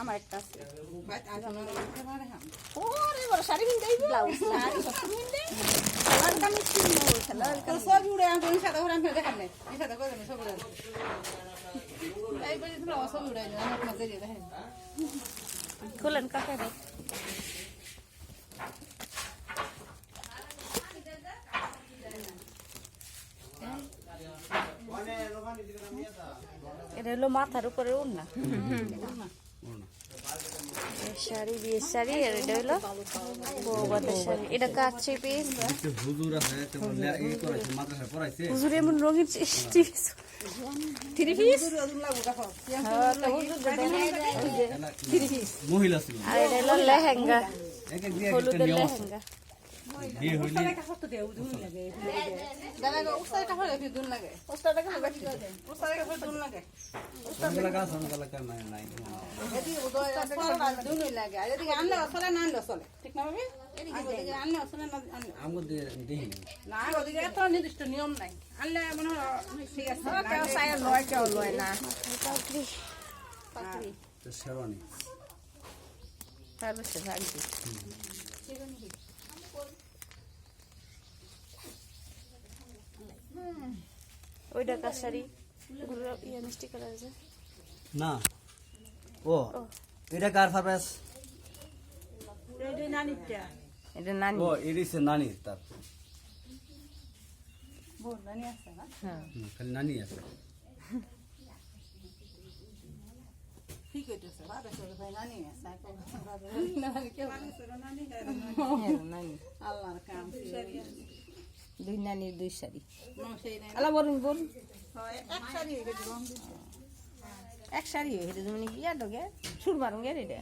আমার একটা আছে ওরে বড় শাড়ি কিনতে আইবো ব্লাউজ শাড়ি সব কিনতে সালোয়ার কামিজ কিনবো সালোয়ার তো সব উড়ে আমি কোন সাদা করে দেখান না এই সাদা করে সব উড়ে এই বলি তুমি সব উড়ে না আমার মধ্যে দিয়ে দেখেন খুলেন কাকে দেখ এটা হলো মাথার উপরে ওড়না শাড়ি বিয়ের শাড়ি আর এটা হলো বউবাদের শাড়ি এটা কাজ পিস হুজুর আছে এই করাইছে মাদ্রাসায় পড়াইছে হুজুর এমন রঙিন থ্রি পিস মহিলা ছিল আর এটা হলো লেহেঙ্গা এক এক দিয়ে একটা হলুদের নিয়ম আছে লেহেঙ্গা বিয়ে হইলে দাদা উস্তাদ কাপড় একটু দুন লাগে উস্তাদ কাপড় বেশি লাগে উস্তাদ কাপড় দুন লাগে সবগুলা গাছ অনেকগুলা কার নাই নাই এদি উদয় দুন লাগে আর এদিকে আনলে চলে না আনলে চলে ঠিক না ভাবি এদিকে আনলে চলে না আনলে আমগো দেই না ওদিকে এত নির্দিষ্ট নিয়ম নাই আনলে মনে হয় ঠিক আছে কেউ চায় লয় কেউ লয় না পাগড়ি তো শেরওয়ানি তারপর সে ভাগবে ওইটা কার শাড়ি ইয়ে মিষ্টি কালার আছে না ও এটা কার ফারবেস এটা নানি ও এডিসে নানি তার বোন নানি আছে না হ্যাঁ খালি নানি আছে ঠিক হইতেছে বাবা সরে ভাই নানি আছে নানি কেউ নানি নানি আল্লাহর কাম দুই নানির দুই শাড়ি সেই নাই আলা বলুন বলুন এক শাড়ি হয়ে গেছে এক শাড়ি হয়ে গেছে তুমি ইয়া ডোগে সুর মারুঙ্গে এটা